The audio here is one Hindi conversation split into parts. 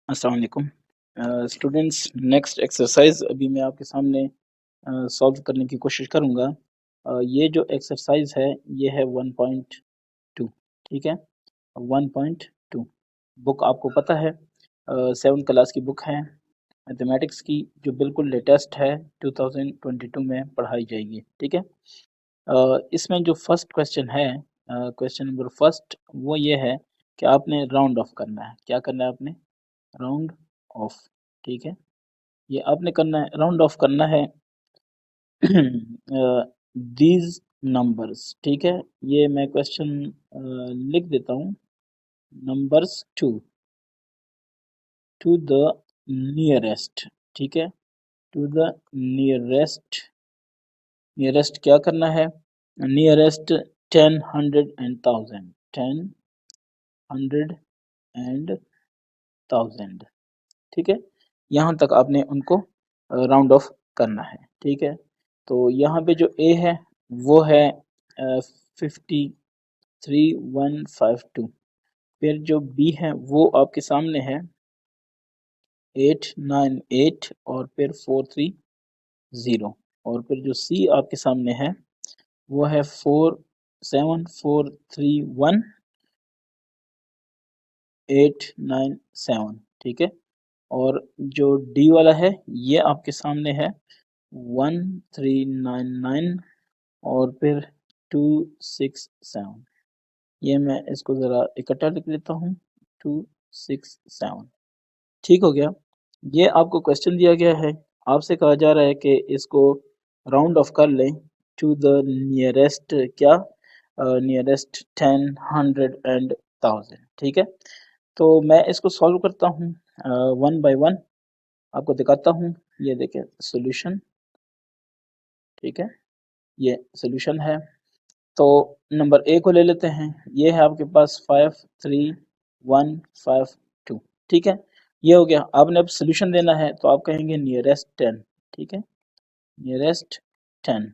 अस्सलाम वालेकुम स्टूडेंट्स। नेक्स्ट एक्सरसाइज अभी मैं आपके सामने सॉल्व करने की कोशिश करूंगा। ये जो एक्सरसाइज है ये है 1.2। ठीक है, 1.2 बुक आपको पता है, 7 क्लास की बुक है मैथमेटिक्स की, जो बिल्कुल लेटेस्ट है, 2022 में पढ़ाई जाएगी। ठीक है, इसमें जो फर्स्ट क्वेश्चन है, क्वेश्चन नंबर फर्स्ट, वो ये है कि आपने राउंड ऑफ करना है। क्या करना है आपने? Round of. ठीक है, ये आपने करना है, राउंड ऑफ करना है दीज नंबर्स। ठीक है, ये मैं क्वेश्चन लिख देता हूँ। Numbers to the nearest. ठीक है, टू द नियरेस्ट। नियरेस्ट क्या करना है? Nearest 10, 100 and 1000। 10, 100 एंड 1000। ठीक है, यहाँ तक आपने उनको राउंड ऑफ करना है। ठीक है, तो यहाँ पे जो ए है वो है 53,152। फिर जो बी है वो आपके सामने है 898 और फिर 430। और फिर जो सी आपके सामने है वो है 47431,897। ठीक है, और जो डी वाला है ये आपके सामने है 1399 और फिर 267। ये मैं इसको ज़रा इकट्ठा लिख लेता हूँ, 267। ठीक हो गया। ये आपको क्वेश्चन दिया गया है, आपसे कहा जा रहा है कि इसको राउंड ऑफ कर लें टू द नियरेस्ट, क्या? Nearest 10, 100 and 1000। ठीक है, तो मैं इसको सॉल्व करता हूँ वन बाय वन, आपको दिखाता हूँ। ये देखें सोल्यूशन। ठीक है, ये सोल्यूशन है। तो नंबर ए को ले लेते हैं। ये है आपके पास 53152। ठीक है, ये हो गया। आपने अब सोल्यूशन देना है तो आप कहेंगे नियरेस्ट 10। ठीक है, नियरेस्ट 10।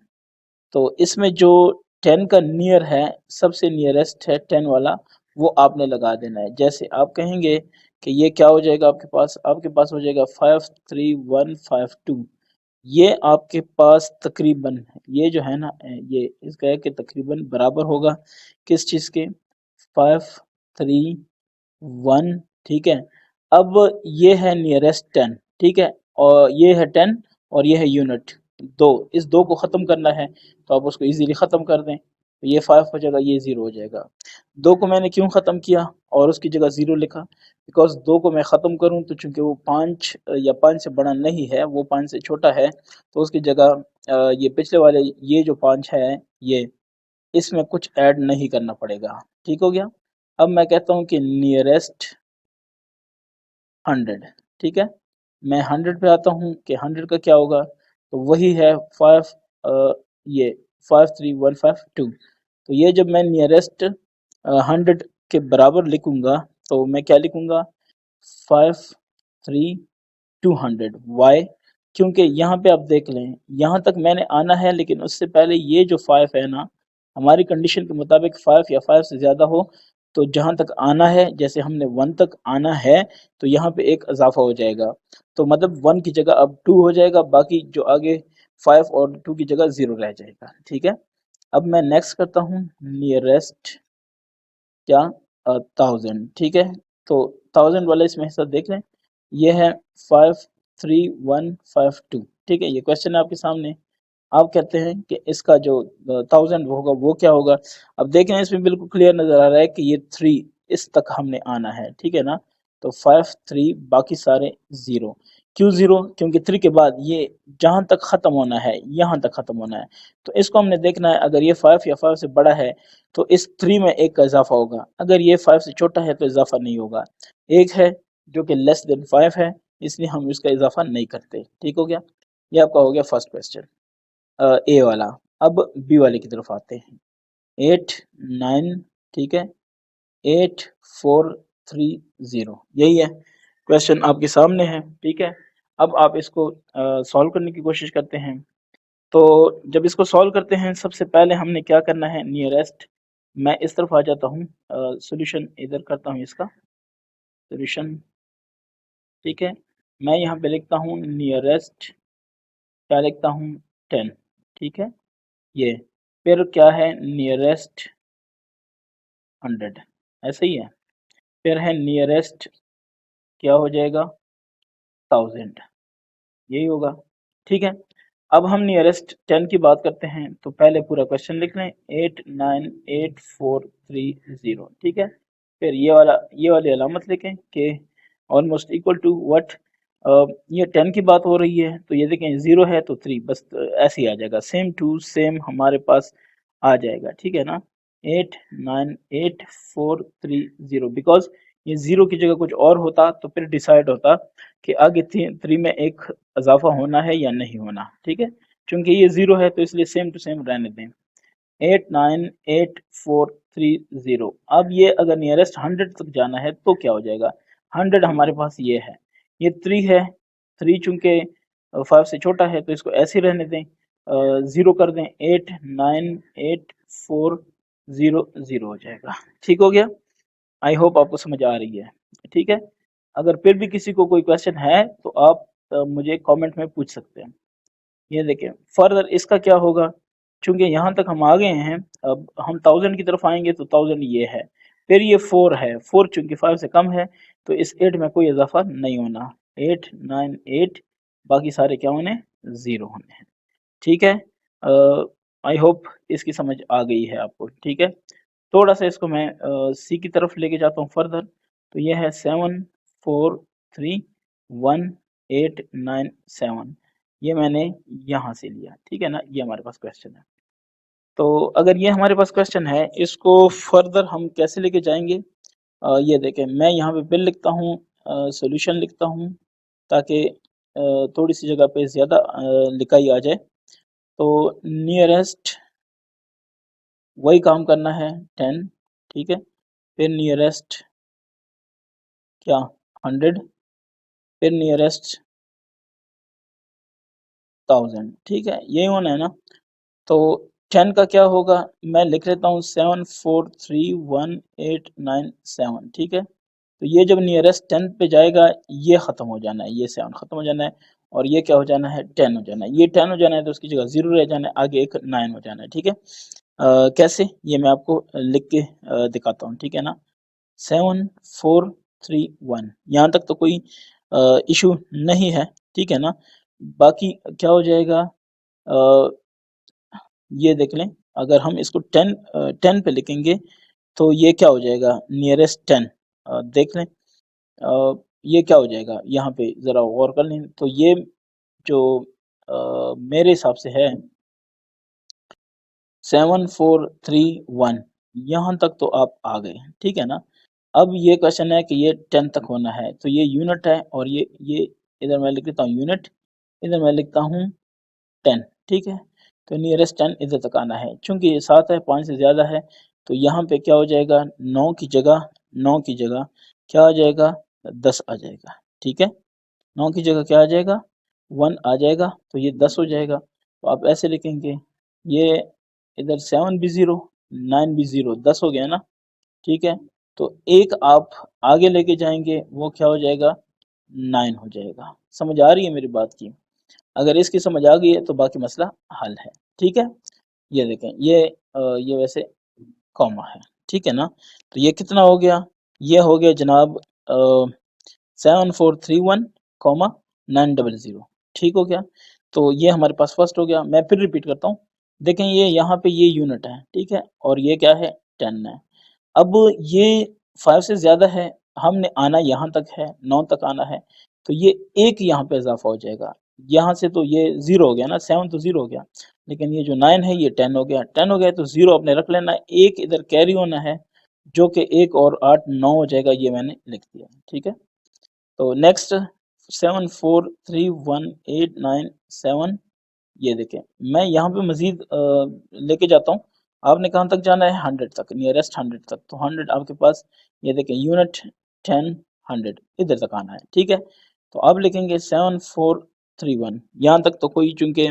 तो इसमें जो 10 का नियर है, सबसे नियरेस्ट है 10 वाला, वो आपने लगा देना है। जैसे आप कहेंगे कि ये क्या हो जाएगा आपके पास हो जाएगा 53152। ये आपके पास तकरीबन, ये जो है ना, ये इसका है कि तकरीबन बराबर होगा किस चीज़ के? 531। ठीक है, अब ये है नियरेस्ट 10। ठीक है, और ये है 10 और ये है यूनिट दो। इस दो को ख़त्म करना है तो आप उसको इजीली ख़त्म कर दें, तो ये 5 हो जाएगा, ये 0 हो जाएगा। दो को मैंने क्यों ख़त्म किया और उसकी जगह 0 लिखा? बिकॉज दो को मैं ख़त्म करूं तो चूंकि वो 5 या 5 से बड़ा नहीं है, वो 5 से छोटा है, तो उसकी जगह ये पिछले वाले, ये जो 5 है, ये इसमें कुछ ऐड नहीं करना पड़ेगा। ठीक हो गया। अब मैं कहता हूँ कि नियरेस्ट 100। ठीक है, मैं 100 पे आता हूँ कि 100 का क्या होगा, तो वही है 5, ये 53152। तो ये जब मैं नियरेस्ट 100 के बराबर लिखूंगा तो मैं क्या लिखूंगा? 53200। वाई? क्योंकि यहाँ पे आप देख लें, यहाँ तक मैंने आना है, लेकिन उससे पहले ये जो 5 है ना, हमारी कंडीशन के मुताबिक 5 या 5 से ज़्यादा हो तो जहाँ तक आना है, जैसे हमने 1 तक आना है, तो यहाँ पे एक इजाफा हो जाएगा। तो मतलब 1 की जगह अब 2 हो जाएगा, बाकी जो आगे 5 और 2 की जगह 0 रह जाएगा। ठीक है, अब मैं नेक्स्ट करता हूँ नियरेस्ट, क्या? 1000। ठीक है, तो 1000 वाला इसमें हिस्सा देख लें, ये है 53152। ठीक है, ये क्वेश्चन है आपके सामने। आप कहते हैं कि इसका जो 1000 होगा वो क्या होगा? अब देखें, इसमें बिल्कुल क्लियर नजर आ रहा है कि ये 3 इस तक हमने आना है। ठीक है ना, तो 5 3, बाकी सारे 0। क्यों 0? क्योंकि 3 के बाद ये जहां तक खत्म होना है, यहाँ तक खत्म होना है। तो इसको हमने देखना है, अगर ये 5 या 5 से बड़ा है तो इस 3 में एक का इजाफा होगा, अगर ये 5 से छोटा है तो इजाफा नहीं होगा। एक है जो कि लेस देन 5 है, इसलिए हम इसका इजाफा नहीं करते। ठीक हो गया, ये आपका हो गया फर्स्ट क्वेश्चन, ए वाला। अब बी वाले की तरफ आते हैं। 8 9। ठीक है, 8430, यही है क्वेश्चन आपके सामने है। ठीक है, अब आप इसको सॉल्व करने की कोशिश करते हैं। तो जब इसको सॉल्व करते हैं, सबसे पहले हमने क्या करना है? नियरेस्ट, मैं इस तरफ आ जाता हूँ, सॉल्यूशन इधर करता हूँ, इसका सॉल्यूशन ठीक है। मैं यहाँ पे लिखता हूँ नियरेस्ट, क्या लिखता हूँ 10, ठीक है। ये फिर क्या है नियरेस्ट 100, ऐसे ही है। फिर है नियरेस्ट, क्या हो जाएगा 1000, यही होगा, ठीक है। अब हम नियरेस्ट 10 की बात करते हैं, तो पहले पूरा क्वेश्चन लिख लें 89843 ठीक है। फिर ये वाली अलामत लिखें कि ऑलमोस्ट इक्वल टू व्हाट, ये 10 की बात हो रही है, तो ये देखें 0 है तो 3 बस, ऐसे ही आ जाएगा, सेम टू सेम हमारे पास आ जाएगा, ठीक है ना। 89843 बिकॉज ये 0 की जगह कुछ और होता तो फिर डिसाइड होता कि आगे 3 में एक इजाफा होना है या नहीं होना, ठीक है। चूंकि ये 0 है तो इसलिए सेम टू सेम रहने दें। 89843 अब ये अगर नियरेस्ट 100 तक जाना है तो क्या हो जाएगा, 100 हमारे पास ये है, ये 3 है, 3 चूंकि 5 से छोटा है तो इसको ऐसे ही रहने दें, 0 कर दें, 89840 हो जाएगा, ठीक हो गया। आई होप आपको समझ आ रही है, ठीक है। अगर फिर भी किसी को कोई क्वेश्चन है तो आप मुझे कमेंट में पूछ सकते हैं। ये देखें फर्दर इसका क्या होगा, चूंकि यहाँ तक हम आ गए हैं, अब हम 1000 की तरफ आएंगे तो 1000 ये है, फिर ये 4 है, 4 चूंकि 5 से कम है तो इस 8 में कोई इजाफा नहीं होना, 898 बाकी सारे क्या होने 0 होने हैं, ठीक है। आई होप इसकी समझ आ गई है आपको, ठीक है। थोड़ा सा इसको मैं सी की तरफ लेके जाता हूँ फर्दर, तो ये है 7431 897, ये मैंने यहाँ से लिया, ठीक है ना, ये हमारे पास क्वेश्चन है। तो अगर ये हमारे पास क्वेश्चन है, इसको फर्दर हम कैसे लेके जाएंगे, ये देखें मैं यहाँ पे बिल लिखता हूँ, सॉल्यूशन लिखता हूँ, ताकि थोड़ी सी जगह पे ज़्यादा लिखाई आ जाए। तो नियरेस्ट वही काम करना है 10, ठीक है। फिर नियरेस्ट क्या 100, फिर नियरेस्ट 1000, ठीक है, यही होना है ना। तो 10 का क्या होगा, मैं लिख लेता हूँ 7431 897, ठीक है। तो ये जब नियरेस्ट 10 पे जाएगा ये ख़त्म हो जाना है, ये 7 ख़त्म हो जाना है, और ये क्या हो जाना है 10 हो जाना है, ये 10 हो जाना है तो उसकी जगह 0 रह जाना है, आगे एक 9 हो जाना है, ठीक है। कैसे, ये मैं आपको लिख के दिखाता हूँ, ठीक है ना। 7431 यहाँ तक तो कोई इशू नहीं है, ठीक है ना। बाकी क्या हो जाएगा, अ, ये देख लें, अगर हम इसको 10 पे लिखेंगे तो ये क्या हो जाएगा नियरेस्ट 10, देख लें, ये क्या हो जाएगा, यहाँ पे ज़रा गौर कर लें, तो ये जो मेरे हिसाब से है 7431, यहाँ तक तो आप आ गए, ठीक है ना। अब ये क्वेश्चन है कि ये 10 तक होना है, तो ये यूनिट है, और ये इधर मैं लिख देता हूँ यूनिट, इधर मैं लिखता हूँ 10, ठीक है। तो नियरेस्ट 10 इधर तक आना है, चूंकि ये 7 है 5 से ज़्यादा है, तो यहाँ पे क्या हो जाएगा 9 की जगह क्या आ जाएगा 10 आ जाएगा, ठीक है। 9 की जगह क्या आ जाएगा 1 आ जाएगा, तो ये 10 हो जाएगा। तो आप ऐसे लिखेंगे, ये इधर 7 भी 0 9 भी 0 10 हो गया ना, ठीक है। तो एक आप आगे लेके जाएंगे वो क्या हो जाएगा 9 हो जाएगा। समझ आ रही है मेरी बात की, अगर इसकी समझ आ गई है तो बाकी मसला हल है, ठीक है। ये देखें ये वैसे कॉमा है, ठीक है ना। तो ये कितना हो गया, ये हो गया जनाब 7431 कॉमा 900, ठीक हो गया। तो ये हमारे पास फर्स्ट हो गया। मैं फिर रिपीट करता हूँ, देखें ये यहाँ पे ये यूनिट है, ठीक है, और ये क्या है 10 है। अब ये 5 से ज़्यादा है, हमने आना यहाँ तक है, 9 तक आना है, तो ये एक यहाँ पे इजाफा हो जाएगा, यहाँ से तो ये 0 हो गया ना, 7 तो 0 हो गया, लेकिन ये जो 9 है ये 10 हो गया, 10 हो गया तो 0 अपने रख लेना, एक इधर कैरी होना है, जो कि 1 और 8 9 हो जाएगा, ये मैंने लिख दिया, ठीक है। तो नेक्स्ट 7431 897, ये देखें मैं यहाँ पे मजीद लेके जाता हूँ, आपने कहाँ तक जाना है 100 तक, नियरेस्ट 100 तक, तो 100 आपके पास, ये देखें यूनिट 10 100 इधर तक आना है, ठीक है। तो आप लिखेंगे 7431, यहाँ तक तो कोई चूंकि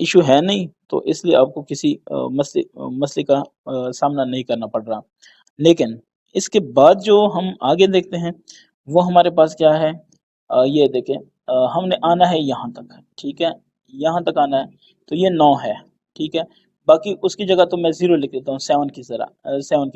इशू है नहीं, तो इसलिए आपको किसी मसले का सामना नहीं करना पड़ रहा। लेकिन इसके बाद जो हम आगे देखते हैं वो हमारे पास क्या है, ये देखें, हमने आना है यहाँ तक, ठीक है, यहाँ तक आना है, तो ये 9 है, ठीक है। बाकी उसकी जगह तो मैं 0 लिख देता हूँ, 7 की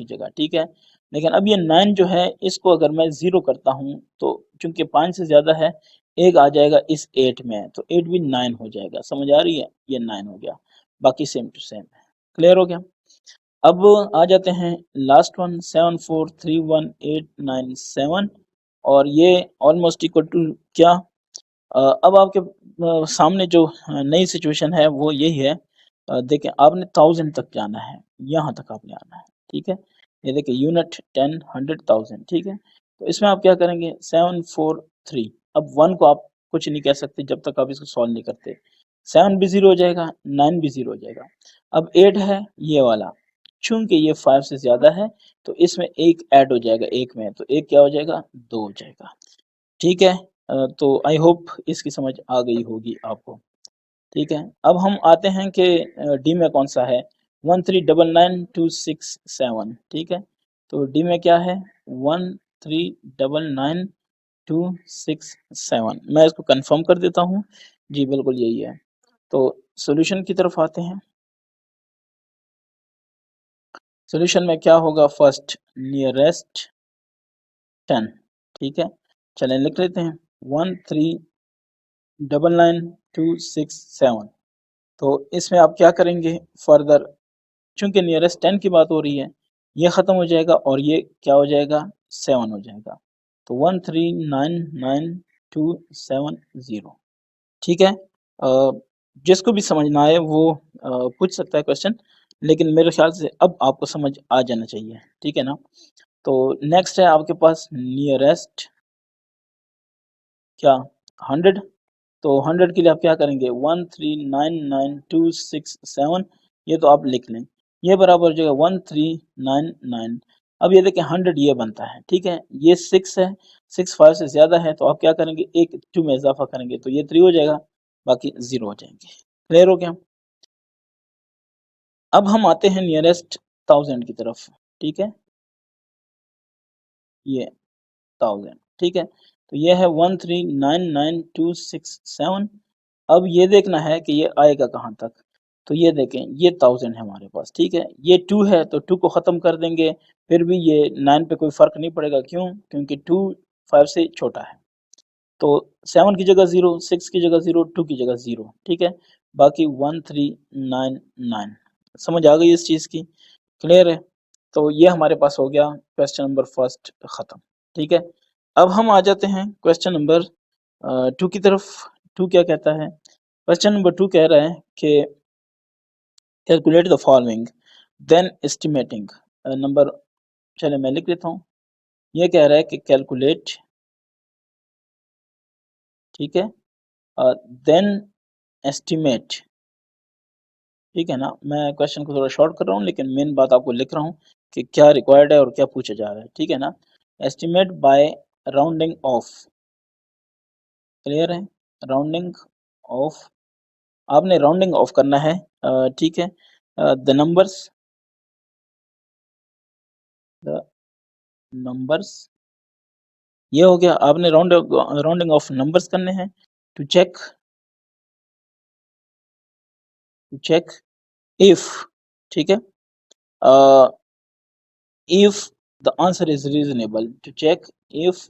जगह, ठीक है। लेकिन अब ये 9 जो है, इसको अगर मैं 0 करता हूँ, तो चूंकि 5 से ज़्यादा है, एक आ जाएगा इस 8 में, तो 8 भी 9 हो जाएगा, समझ आ रही है, ये 9 हो गया, बाकी सेम टू सेम है, क्लियर हो गया। अब आ जाते हैं लास्ट वन, 743189 और ये ऑलमोस्ट इक्वल टू क्या, अब आपके सामने जो नई सिचुएशन है वो यही है, देखें आपने 1000 तक जाना है, यहाँ तक आपने आना है, ठीक है। ये देखिए यूनिट 10 100 1000, ठीक है। तो इसमें आप क्या करेंगे, 743, अब 1 को आप कुछ नहीं कह सकते जब तक आप इसको सॉल्व नहीं करते, 7 भी 0 हो जाएगा, 9 भी 0 हो जाएगा। अब 8 है ये वाला, चूंकि ये 5 से ज्यादा है, तो इसमें एक ऐड हो जाएगा, एक में, तो एक क्या हो जाएगा, 2 हो जाएगा, ठीक है। तो आई होप इसकी समझ आ गई होगी आपको, ठीक है। अब हम आते हैं कि डी में कौन सा है, 1399267, ठीक है। तो डी में क्या है, 1399267, मैं इसको कंफर्म कर देता हूँ, जी बिल्कुल यही है। तो सॉल्यूशन की तरफ आते हैं, सॉल्यूशन में क्या होगा, फर्स्ट नियरेस्ट 10, ठीक है, चलें लिख लेते हैं 1399267। तो इसमें आप क्या करेंगे फर्दर, चूंकि नियरेस्ट 10 की बात हो रही है, ये ख़त्म हो जाएगा और ये क्या हो जाएगा, 7 हो जाएगा, तो 1399270, ठीक है। जिसको भी समझना है वो पूछ सकता है क्वेश्चन, लेकिन मेरे ख्याल से अब आपको समझ आ जाना चाहिए, ठीक है ना। तो नेक्स्ट है आपके पास नियरेस्ट क्या, 100, तो 100 के लिए आप क्या करेंगे, 1399267, ये तो आप लिख लें, ये बराबर हो जाएगा 1399। अब ये देखें 100 ये बनता है, ठीक है, ये 6 है, 6 5 से ज्यादा है, तो आप क्या करेंगे, एक 2 में इजाफा करेंगे, तो ये 3 हो जाएगा, बाकी 0 हो जाएंगे, क्लियर हो गया। अब हम आते हैं नियरेस्ट 1000 की तरफ, ठीक है, ये 1000, ठीक है। तो ये है 1399267। अब ये देखना है कि ये आएगा कहाँ तक, तो ये देखें ये 1000 है हमारे पास, ठीक है, ये 2 है तो 2 को ख़त्म कर देंगे, फिर भी ये 9 पे कोई फ़र्क नहीं पड़ेगा, क्यों, क्योंकि 2 5 से छोटा है, तो 7 की जगह 0, 6 की जगह 0, 2 की जगह 0, ठीक है, बाकी 1399, समझ आ गई इस चीज़ की, क्लियर है। तो ये हमारे पास हो गया क्वेश्चन नंबर फर्स्ट ख़त्म, ठीक है। अब हम आ जाते हैं क्वेश्चन नंबर 2 की तरफ। 2 क्या कहता है, क्वेश्चन नंबर 2 कह रहा है कि calculate the following then estimating number, चले मैं लिख देता हूँ, ये कह रहा है कि कैलकुलेट, ठीक है, देन एस्टिमेट, ठीक है ना। मैं क्वेश्चन को थोड़ा शॉर्ट कर रहा हूँ, लेकिन मेन बात आपको लिख रहा हूँ कि क्या रिक्वायर्ड है और क्या पूछा जा रहा है, ठीक है ना। Estimate by rounding off, clear है, राउंडिंग ऑफ, आपने राउंडिंग ऑफ करना है, ठीक है, द नंबर्स, द नंबर्स, ये हो गया, आपने राउंडिंग ऑफ नंबर्स करने हैं, to check, to check if, ठीक है, if the answer is reasonable, to check if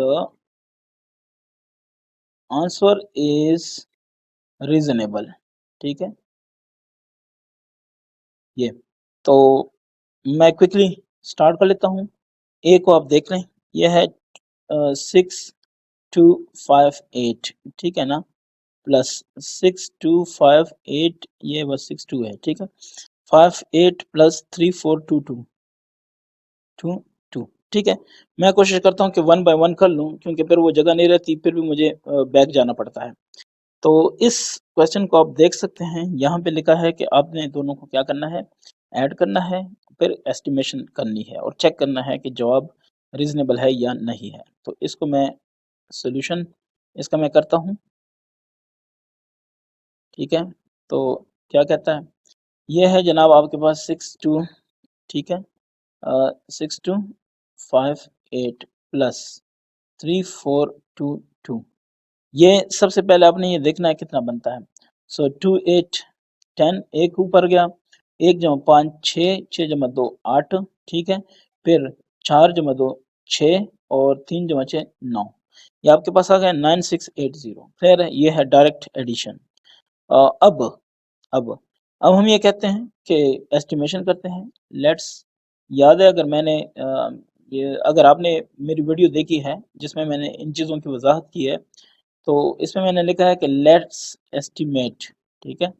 the answer is reasonable, ठीक है, ये तो मैं क्विकली स्टार्ट कर लेता हूँ, ए को आप देख लें, यह है 6258, ठीक है ना, प्लस 6258, ये बस 62 है, ठीक है, 58 प्लस 3422 टू, ठीक है। मैं कोशिश करता हूँ कि 1 बाय 1 कर लूँ, क्योंकि फिर वो जगह नहीं रहती, फिर भी मुझे बैक जाना पड़ता है। तो इस क्वेश्चन को आप देख सकते हैं, यहाँ पे लिखा है कि आपने दोनों को क्या करना है, ऐड करना है, फिर एस्टिमेशन करनी है और चेक करना है कि जवाब रीजनेबल है या नहीं है। तो इसको मैं सोल्यूशन इसका मैं करता हूँ, ठीक है। तो क्या कहता है, ये है जनाब आपके पास 62, ठीक है, 6258 प्लस 3422, 2। ये सबसे पहले आपने ये देखना है कितना बनता है। सो 2 8 10, एक ऊपर गया, 1 जमा 5 6, 6 जमा 2 8, ठीक है। फिर 4 जमा 2 6 और 3 जमा 6 9। ये आपके पास आ गया 9680। खैर है, ये है डायरेक्ट एडिशन। अब अब अब हम ये कहते हैं कि एस्टिमेशन करते हैं। लेट्स, याद है अगर मैंने ये अगर आपने मेरी वीडियो देखी है जिसमें मैंने इन चीज़ों की वजाहत की है, तो इसमें मैंने लिखा है कि लेट्स एस्टिमेट, ठीक है।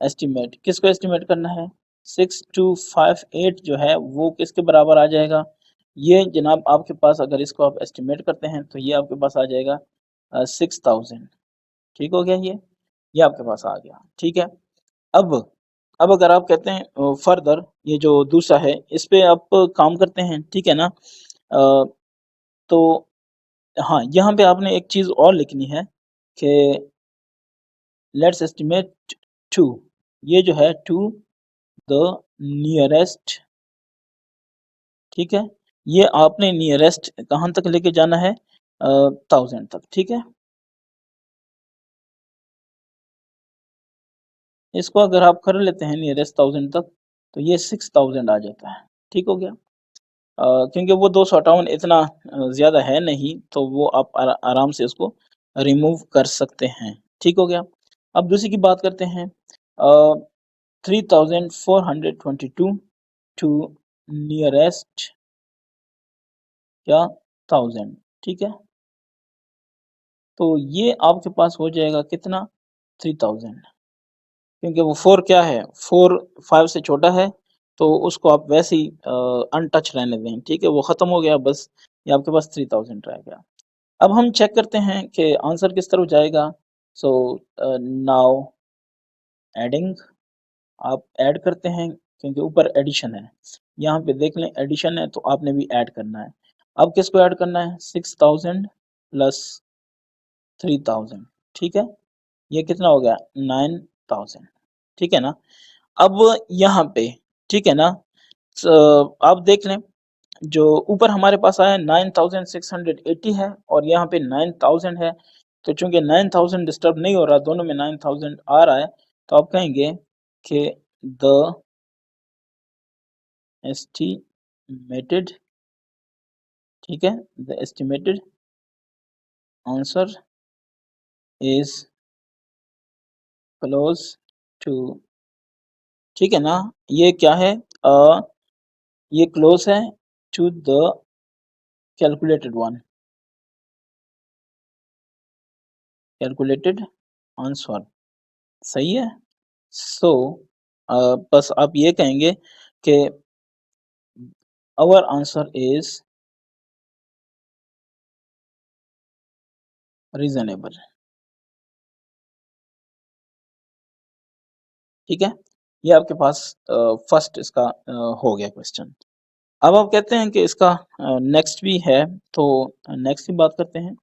एस्टिमेट किसको एस्टिमेट करना है? 6258 जो है वो किसके बराबर आ जाएगा? ये जनाब आपके पास, अगर इसको आप एस्टिमेट करते हैं तो ये आपके पास आ जाएगा 6000। ठीक हो गया, ये आपके पास आ गया, ठीक है। अब अब अगर आप कहते हैं फर्दर, ये जो दूसरा है इस पे आप काम करते हैं, ठीक है ना। तो हाँ, यहाँ पे आपने एक चीज़ और लिखनी है कि लेट्स एस्टिमेट टू, ये जो है टू द नियरेस्ट, ठीक है। ये आपने नियरेस्ट कहाँ तक लेके जाना है? 1000 तक, ठीक है। इसको अगर आप कर लेते हैं नियरेस्ट 1000 तक, तो ये 6000 आ जाता है, ठीक हो गया। क्योंकि वो 258 इतना ज़्यादा है नहीं, तो वो आप आराम से उसको रिमूव कर सकते हैं, ठीक हो गया। अब दूसरी की बात करते हैं। 3422 टू नियरेस्ट क्या 1000, ठीक है। तो ये आपके पास हो जाएगा कितना? 3000, क्योंकि वो 4 क्या है, 4 5 से छोटा है, तो उसको आप वैसे ही अनटच रहने दें, ठीक है। वो ख़त्म हो गया बस, ये आपके पास 3000 रह गया। अब हम चेक करते हैं कि आंसर किस तरफ जाएगा। सो नाउ एडिंग, आप ऐड करते हैं क्योंकि ऊपर एडिशन है। यहाँ पे देख लें एडिशन है, तो आपने भी ऐड करना है। अब किसको ऐड करना है? 6000 प्लस 3000, ठीक है। ये कितना हो गया? 9000, ठीक है ना। अब यहाँ पे, ठीक है ना, आप देख लें जो ऊपर हमारे पास आया 9680 है और यहाँ पे 9000 है। तो चूंकि 9000 डिस्टर्ब नहीं हो रहा, दोनों में 9000 आ रहा है, तो आप कहेंगे कि द एस्टिमेटेड, ठीक है, the estimated answer is close to, ठीक है ना। ये क्या है? ये क्लोज है to the calculated one, calculated answer, सही है। सो बस आप ये कहेंगे कि आवर आंसर इज रीजनेबल, ठीक है। ये आपके पास फर्स्ट इसका हो गया क्वेश्चन। अब आप कहते हैं कि इसका नेक्स्ट भी है, तो नेक्स्ट की बात करते हैं।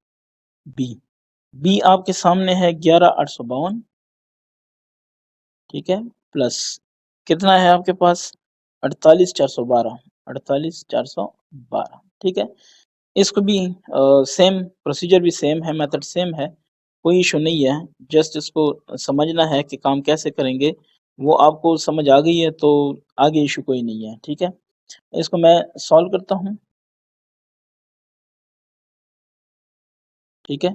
बी, बी आपके सामने है 11852, ठीक है, प्लस कितना है आपके पास? 48412, 48412, ठीक है। इसको भी सेम प्रोसीजर भी सेम है, मेथड सेम है, कोई इशू नहीं है। जस्ट इसको समझना है कि काम कैसे करेंगे, वो आपको समझ आ गई है तो आगे इशू कोई नहीं है, ठीक है। इसको मैं सॉल्व करता हूँ, ठीक है।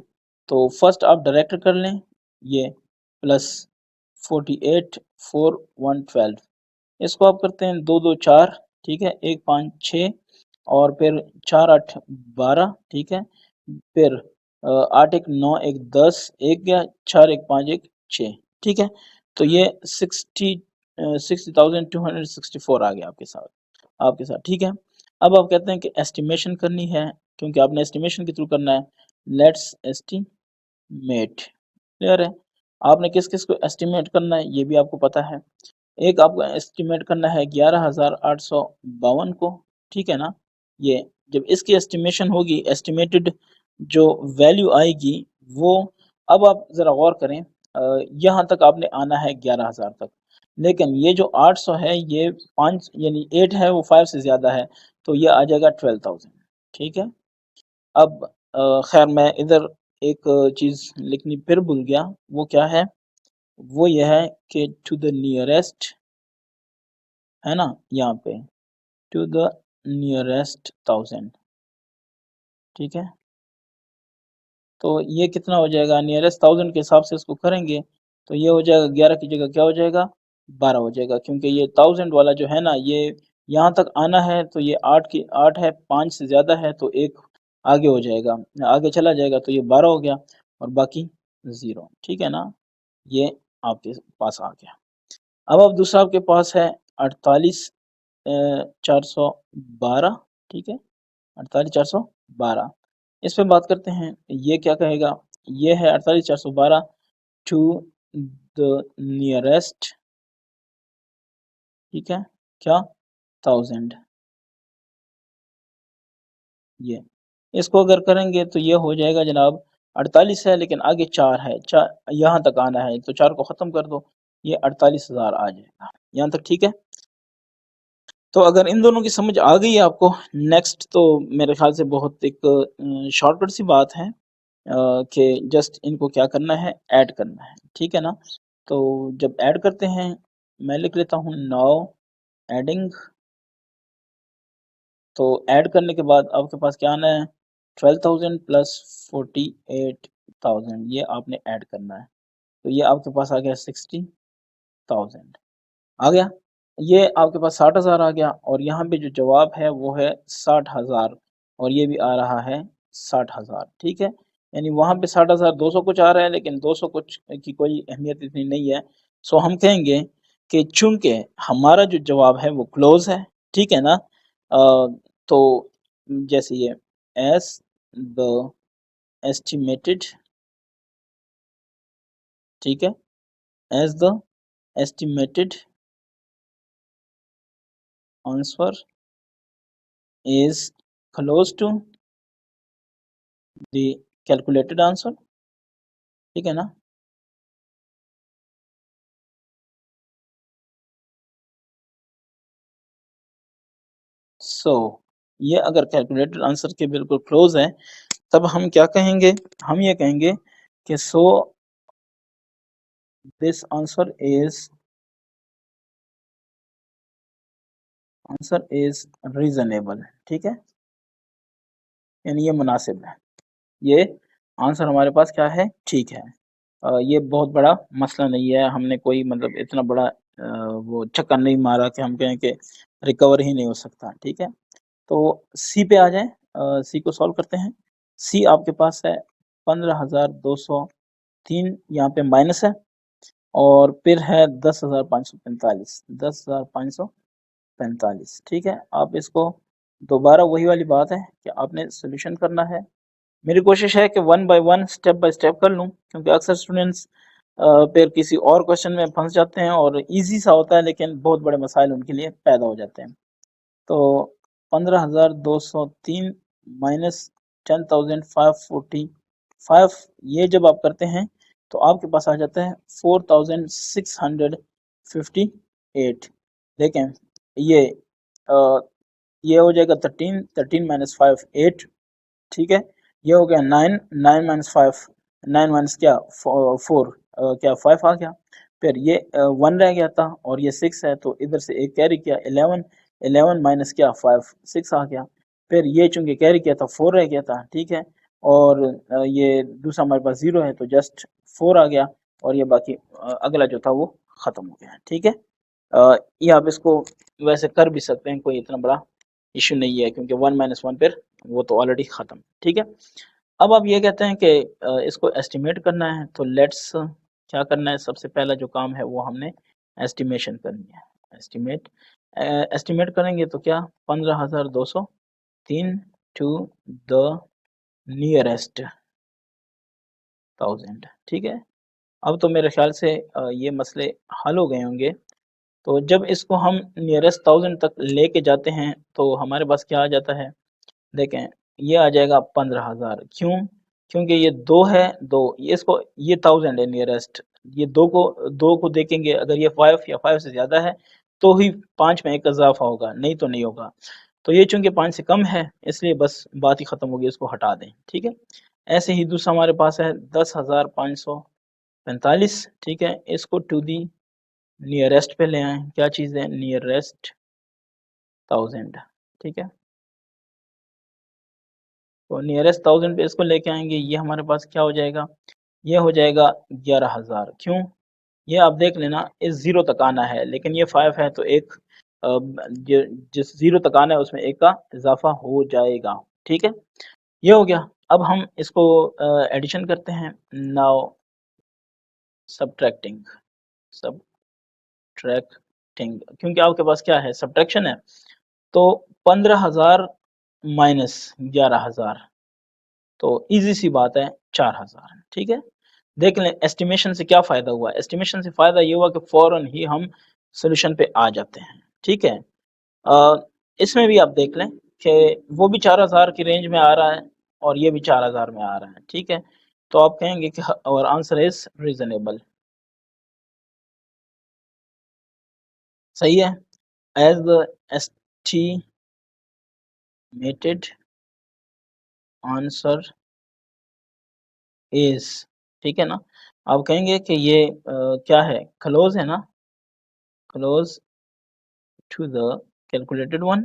तो फर्स्ट आप डायरेक्ट कर लें, ये प्लस 48 4 112, इसको आप करते हैं 2 2 4, ठीक है, 1 5 6 और फिर 4 8 12, ठीक है। फिर 8 1 9 1 10, एक गया 4 1 5 1 6, ठीक है। तो ये 60,264 आ गया आपके साथ, ठीक है। अब आप कहते हैं कि एस्टिमेशन करनी है, क्योंकि आपने एस्टिमेशन के थ्रू करना है। लेट्स एस्टिमेट, क्लियर है। आपने किस किस को एस्टिमेट करना है ये भी आपको पता है। एक आपको एस्टिमेट करना है 11,852 को, ठीक है ना। ये जब इसकी एस्टिमेशन होगी, एस्टिमेटेड जो वैल्यू आएगी वो, अब आप ज़रा गौर करें, यहाँ तक आपने आना है 11,000 तक, लेकिन ये जो 800 है ये 5 यानी 8 है, वो 5 से ज़्यादा है, तो ये आ जाएगा 12,000, ठीक है। अब खैर मैं इधर एक चीज लिखनी फिर भूल गया, वो क्या है, वो यह है कि टू द नियरेस्ट, है ना, यहाँ पे टू द नियरेस्ट 1000, ठीक है। तो ये कितना हो जाएगा, नियरेस्ट 1000 के हिसाब से इसको करेंगे तो ये हो जाएगा 11 की जगह क्या हो जाएगा, 12 हो जाएगा, क्योंकि ये 1000 वाला जो है ना, ये यहाँ तक आना है तो ये 8 है, 5 से ज्यादा है तो एक आगे हो जाएगा, आगे चला जाएगा तो ये 12 हो गया और बाकी 0, ठीक है ना। ये आपके पास आ गया। अब दूसरा आपके पास है 48,412, ठीक है, 48,412। इस पे बात करते हैं, ये क्या कहेगा, ये है 48,412 टू द नियरेस्ट, ठीक है, क्या, 1000, ये इसको अगर करेंगे तो ये हो जाएगा जनाब, 48 है लेकिन आगे 4 है, 4 यहाँ तक आना है तो 4 को खत्म कर दो, ये 48,000 आ जाएगा यहाँ तक, ठीक है। तो अगर इन दोनों की समझ आ गई है आपको, नेक्स्ट तो मेरे ख्याल से बहुत एक शॉर्टकट सी बात है कि जस्ट इनको क्या करना है, ऐड करना है, ठीक है ना। तो जब ऐड करते हैं, मैं लिख लेता हूँ नाउ एडिंग, तो ऐड करने के बाद आपके पास क्या आना है, 12,000 प्लस 48,000, ये आपने ऐड करना है, तो ये आपके पास आ गया 60,000, आ गया। ये आपके पास 60,000 आ गया और यहाँ पे जो जवाब है वो है 60,000 और ये भी आ रहा है 60,000, ठीक है। यानी वहाँ पे 60,200 कुछ आ रहा है लेकिन 200 कुछ की कोई अहमियत इतनी नहीं है। सो हम कहेंगे कि चूंकि हमारा जो जवाब है वो क्लोज है, ठीक है ना। तो जैसे ये एस द एस्टिमेटेड, ठीक है, as the estimated answer is close to the calculated answer, ठीक है ना। सो ये अगर कैलकुलेटेड आंसर के बिल्कुल क्लोज है तब हम क्या कहेंगे, हम ये कहेंगे कि so this answer is reasonable, ठीक है, यानी ये मुनासिब है, ये आंसर हमारे पास क्या है, ठीक है। ये बहुत बड़ा मसला नहीं है, हमने कोई मतलब इतना बड़ा वो चक्कर नहीं मारा कि हम कहें कि रिकवर ही नहीं हो सकता, ठीक है। तो सी पे आ जाए, सी को सॉल्व करते हैं। सी आपके पास है 15,203, यहाँ पे माइनस है, और फिर है 10,545, 10,545, ठीक है। आप इसको दोबारा वही वाली बात है कि आपने सोल्यूशन करना है। मेरी कोशिश है कि one by one step by step कर लूँ, क्योंकि अक्सर स्टूडेंट्स फिर किसी और क्वेश्चन में फंस जाते हैं और इजी सा होता है लेकिन बहुत बड़े मसाइल उनके लिए पैदा हो जाते हैं। तो 15,203 माइनस 10,545, ये जब आप करते हैं तो आपके पास आ जाता है 4,658। देखें ये ये हो जाएगा 13, 13 माइनस 5 8, ठीक है। ये हो गया 9, 9 माइनस 5, 9 माइनस क्या 4, क्या 5 आ गया। फिर ये 1 रह गया था और ये 6 है तो इधर से एक कैरी किया 11, 11 माइनस क्या 5, 6 आ गया। फिर ये चूंकि कैरी किया था 4 रह गया था, ठीक है। और ये दूसरा हमारे पास 0 है तो जस्ट 4 आ गया और ये बाकी अगला जो था वो खत्म हो गया, ठीक है। ये आप इसको वैसे कर भी सकते हैं, कोई इतना बड़ा इशू नहीं है, क्योंकि 1 माइनस 1 फिर वो तो ऑलरेडी खत्म, ठीक है। अब आप ये कहते हैं कि इसको एस्टिमेट करना है, तो लेट्स क्या करना है, सबसे पहला जो काम है वो हमने एस्टिमेशन करनी है। एस्टिमेट एस्टिमेट करेंगे तो क्या 15,203 टू द नियरेस्ट 1000, ठीक है। अब तो मेरे ख्याल से ये मसले हल हो गए होंगे। तो जब इसको हम नियरेस्ट 1000 तक लेके जाते हैं तो हमारे पास क्या आ जाता है, देखें ये आ जाएगा 15,000, क्यों, क्योंकि ये 2 है, 2 ये इसको ये 1000 है नियरेस्ट, ये 2 को देखेंगे, अगर ये 5 या 5 से ज़्यादा है तो ही 5 में एक इजाफा होगा, नहीं तो नहीं होगा। तो ये चूंकि 5 से कम है इसलिए बस बात ही ख़त्म होगी, इसको हटा दें, ठीक है। ऐसे ही दूसरा हमारे पास है 10,545, ठीक है। इसको टू दी नियरेस्ट पे ले आए, क्या चीज़ है, नियरेस्ट 1000, ठीक है। तो नियरेस्ट 1000 पे इसको लेके आएंगे, ये हमारे पास क्या हो जाएगा, ये हो जाएगा 11,000। क्यों, ये आप देख लेना, इस जीरो तक आना है, लेकिन ये 5 है तो एक जिस जीरो तक आना है उसमें एक का इजाफा हो जाएगा, ठीक है। ये हो गया। अब हम इसको एडिशन करते हैं। नाउ सब्ट्रैक्टिंग, सब्ट्रैक्टिंग, क्योंकि आपके पास क्या है, सब्ट्रैक्शन है। तो 15,000 माइनस 11,000, तो इजी सी बात है 4,000, ठीक है। देख लें एस्टिमेशन से क्या फ़ायदा हुआ, एस्टिमेशन से फ़ायदा ये हुआ कि फ़ौरन ही हम सॉल्यूशन पे आ जाते हैं, ठीक है। इसमें भी आप देख लें कि वो भी 4,000 की रेंज में आ रहा है और ये भी 4,000 में आ रहा है, ठीक है। तो आप कहेंगे कि और आंसर इज रीजनेबल, सही है। As the estimated answer is, ठीक है ना। आप कहेंगे कि ये क्या है, क्लोज है ना, close to the calculated one.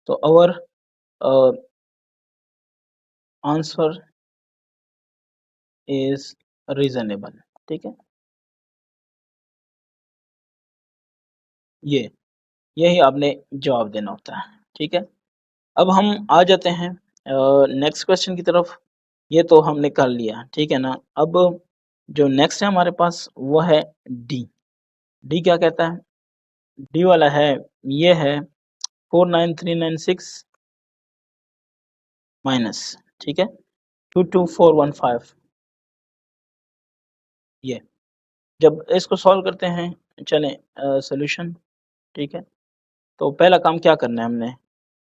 तो our आंसर इज रीजनेबल, ठीक है। ये यही आपने जवाब देना होता है, ठीक है। अब हम आ जाते हैं नेक्स्ट क्वेश्चन की तरफ। ये तो हमने कर लिया, ठीक है ना। अब जो नेक्स्ट है हमारे पास वो है डी। डी क्या कहता है, डी वाला है, ये है 49396 माइनस, ठीक है, 22415। ये जब इसको सॉल्व करते हैं, चलें सॉल्यूशन, ठीक है। तो पहला काम क्या करना है हमने,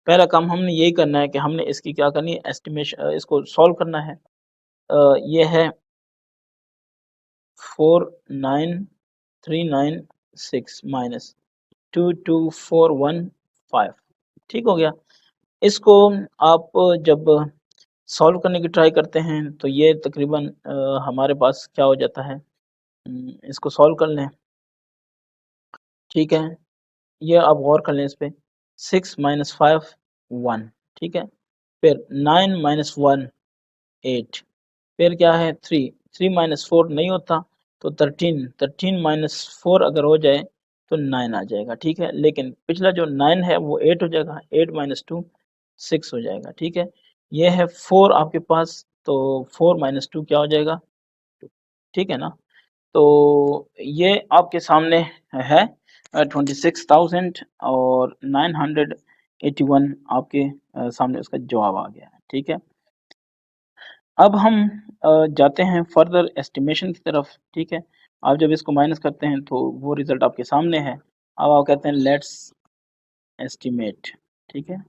पहला काम हमने यही करना है कि हमने इसकी क्या करनी है, एस्टिमेशन, इसको सॉल्व करना है। ये है 49396 माइनस 22415, ठीक हो गया। इसको आप जब सॉल्व करने की ट्राई करते हैं तो ये तकरीबन हमारे पास क्या हो जाता है, इसको सॉल्व कर लें, ठीक है। ये आप गौर कर लें इस पे, 6 माइनस 5 1, ठीक है। फिर 9 माइनस 1 8, फिर क्या है 3, 3 माइनस 4 नहीं होता, तो 13, 13 माइनस 4 अगर हो जाए तो 9 आ जाएगा, ठीक है। लेकिन पिछला जो 9 है वो 8 हो जाएगा, 8 माइनस 2 6 हो जाएगा, ठीक है। ये है 4 आपके पास, तो 4 माइनस 2 क्या हो जाएगा, ठीक है ना। तो ये आपके सामने है 26,000 और 981 आपके सामने उसका जवाब आ गया है, ठीक है। अब हम जाते हैं फर्दर एस्टिमेशन की तरफ, ठीक है। आप जब इसको माइनस करते हैं तो वो रिजल्ट आपके सामने है। अब आप कहते हैं लेट्स एस्टिमेट, ठीक है।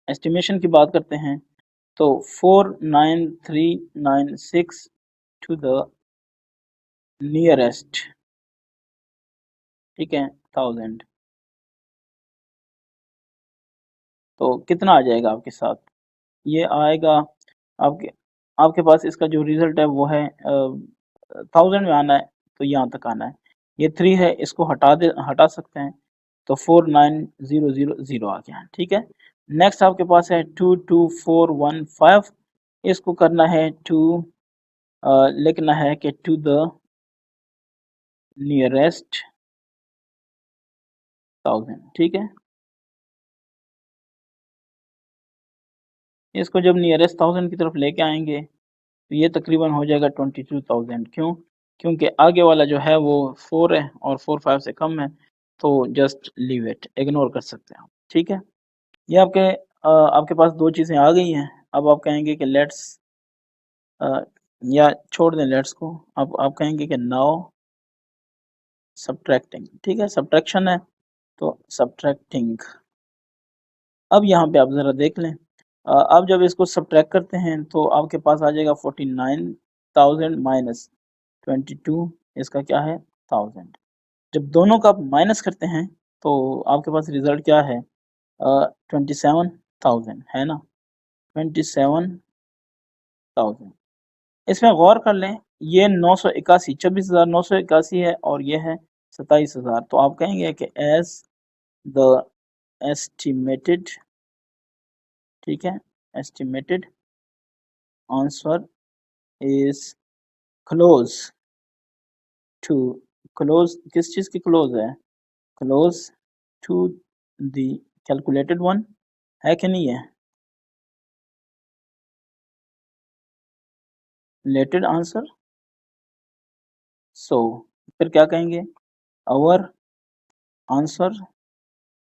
एस्टिमेशन की बात करते हैं तो 49396 टू द नियरेस्ट, ठीक है, 1000, तो कितना आ जाएगा आपके साथ, ये आएगा आपके आपके पास इसका जो रिजल्ट है वो है 1000 में आना है, तो यहाँ तक आना है। ये 3 है, इसको हटा सकते हैं, तो 49000 आ गया, ठीक है। नेक्स्ट आपके पास है 22415, इसको करना है टू, लिखना है कि टू द नियरेस्ट 1000, ठीक है। इसको जब नियरेस्ट 1000 की तरफ लेके आएंगे तो ये तकरीबन हो जाएगा 22,000। क्यों, क्योंकि आगे वाला जो है वो 4 है और 4 5 से कम है, तो जस्ट लीव इट, इग्नोर कर सकते हैं आप, ठीक है। ये आपके पास दो चीज़ें आ गई हैं। अब आप कहेंगे कि लेट्स, या छोड़ दें लेट्स को, अब आप कहेंगे कि नाउ सब्ट्रैक्टिंग, ठीक है, सब्ट्रैक्शन है तो सब्ट्रैक्टिंग। अब यहाँ पे आप ज़रा देख लें, अब जब इसको सब्ट्रैक्ट करते हैं तो आपके पास आ जाएगा 49,000 माइनस 22 इसका क्या है 1000। जब दोनों का आप माइनस करते हैं तो आपके पास रिजल्ट क्या है 27,000 है ना, 27,000। इसमें गौर कर लें, ये 981 24,981 है और ये है 27,000। तो आप कहेंगे कि एज द एस्टिमेटेड, ठीक है, estimated answer is close to, close किस चीज की क्लोज है, close to the calculated one, है कि नहीं है, रिलेटेड आंसर। सो फिर क्या कहेंगे, आवर आंसर,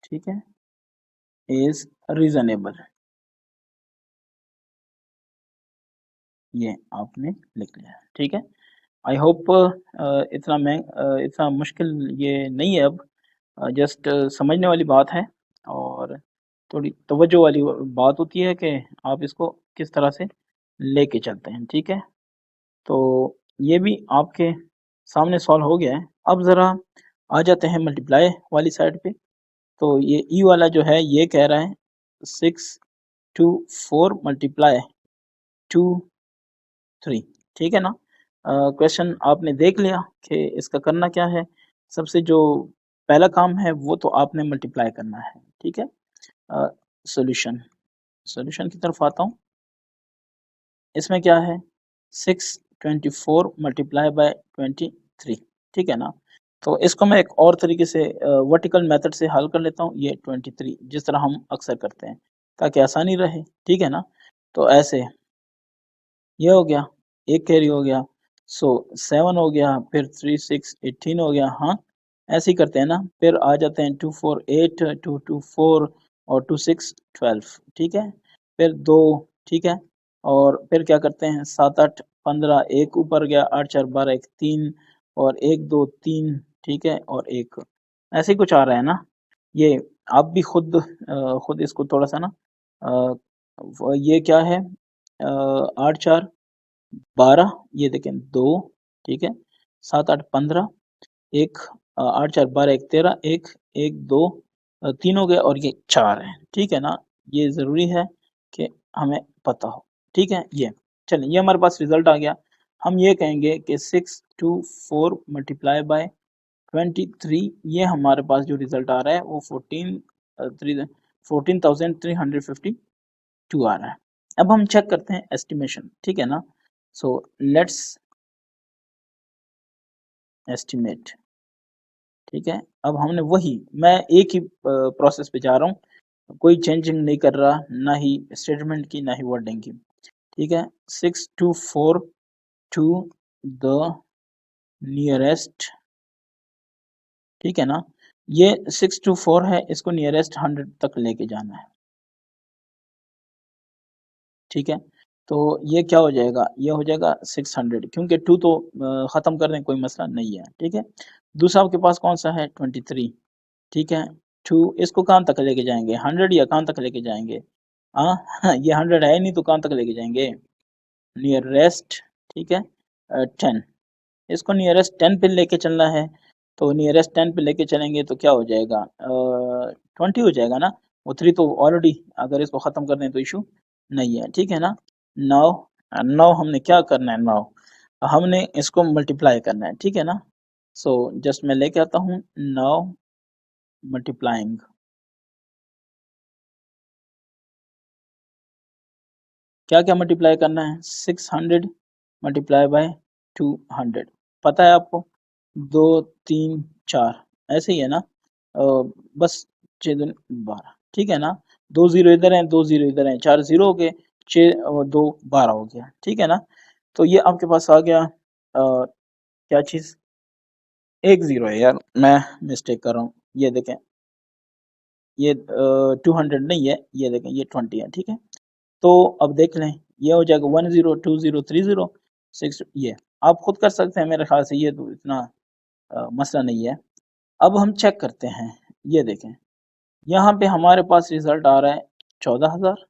ठीक है, इज रीजनेबल। ये आपने लिख लिया, ठीक है। आई होप इतना मुश्किल ये नहीं है अब, जस्ट समझने वाली बात है और थोड़ी तवज्जो वाली बात होती है कि आप इसको किस तरह से लेके चलते हैं, ठीक है। तो ये भी आपके सामने सॉल्व हो गया है। अब ज़रा आ जाते हैं मल्टीप्लाई वाली साइड पे। तो ये ई वाला जो है ये कह रहा है 6 2 4 मल्टीप्लाई 2 3, ठीक है ना। क्वेश्चन आपने देख लिया कि इसका करना क्या है। सबसे जो पहला काम है वो तो आपने मल्टीप्लाई करना है, ठीक है। सॉल्यूशन, सॉल्यूशन की तरफ आता हूँ। इसमें क्या है 624 मल्टीप्लाई बाय 23, ठीक है ना। तो इसको मैं एक और तरीके से वर्टिकल मेथड से हल कर लेता हूँ, ये 23 जिस तरह हम अक्सर करते हैं ताकि आसानी रहे, ठीक है ना। तो ऐसे ये हो गया, एक कैरी हो गया, सो 7 हो गया, फिर 3 6 18 हो गया। हाँ, ऐसे ही करते हैं ना। फिर आ जाते हैं 2 4 8 2 2 4 और 2 6 12, ठीक है। फिर 2, ठीक है। और फिर क्या करते हैं 7 8 15, एक ऊपर गया, 8 4 12 1 3 और 1 2 3, ठीक है, और एक ऐसे ही कुछ आ रहा है ना। ये आप भी खुद इसको थोड़ा सा ना ये क्या है 8 4 12, ये देखें 2, ठीक है, 7 8 15, एक 8 4 12 1 13, एक 1 2 3 हो गए और ये 4 है, ठीक है ना। ये ज़रूरी है कि हमें पता हो, ठीक है। ये चलिए, ये हमारे पास रिजल्ट आ गया। हम ये कहेंगे कि 624 मल्टीप्लाई बाय 23, ये हमारे पास जो रिजल्ट आ रहा है वो 14,352 आ रहा है। अब हम चेक करते हैं एस्टिमेशन, ठीक है ना। सो लेट्स एस्टिमेट, ठीक है। अब हमने वही, मैं एक ही प्रोसेस पे जा रहा हूँ, कोई चेंजिंग नहीं कर रहा, ना ही स्टेटमेंट की ना ही वर्डिंग की, ठीक है। 624 टू द नियरेस्ट, ठीक है ना। ये 624 है, इसको नियरेस्ट 100 तक लेके जाना है, ठीक है। तो ये क्या हो जाएगा, ये हो जाएगा 600, क्योंकि 2 तो ख़त्म कर दें, कोई मसला नहीं है, ठीक है। दूसरा आपके पास कौन सा है 23, ठीक है। 2 इसको कहाँ तक लेके जाएंगे 100 या कहाँ तक लेके जाएंगे, हाँ ये 100 है नहीं तो कहाँ तक लेके जाएंगे, नियरेस्ट, ठीक है 10, इसको नियरेस्ट 10 पे लेके चलना है। तो नियरेस्ट 10 पे लेके चलेंगे तो क्या हो जाएगा 20 हो जाएगा ना। वो 3 तो ऑलरेडी, अगर इसको ख़त्म कर दें तो इशू नहीं है, ठीक है ना। नाउ नाउ हमने क्या करना है, नाउ हमने इसको मल्टीप्लाई करना है, ठीक है ना। सो जस्ट मैं लेके आता हूँ, नाउ मल्टीप्लाइंग, क्या क्या मल्टीप्लाई करना है 600 मल्टीप्लाई बाय 200, पता है आपको 2 3 4 ऐसे ही है ना। बस 6 दूनी 12, ठीक है ना। 2 जीरो इधर हैं, 2 जीरो इधर हैं, 4 जीरो हो गए, 6 और 2 12 हो गया, ठीक है ना। तो ये आपके पास आ गया क्या चीज़, एक जीरो है यार, मैं मिस्टेक कर रहा हूँ, ये देखें, ये 200 नहीं है, ये देखें ये 20 है, ठीक है। तो अब देख लें, ये हो जाएगा 10 20 30 6, ये आप खुद कर सकते हैं, मेरे ख्याल से ये तो इतना मसला नहीं है। अब हम चेक करते हैं, ये देखें, यहाँ पे हमारे पास रिजल्ट आ रहा है 14,000,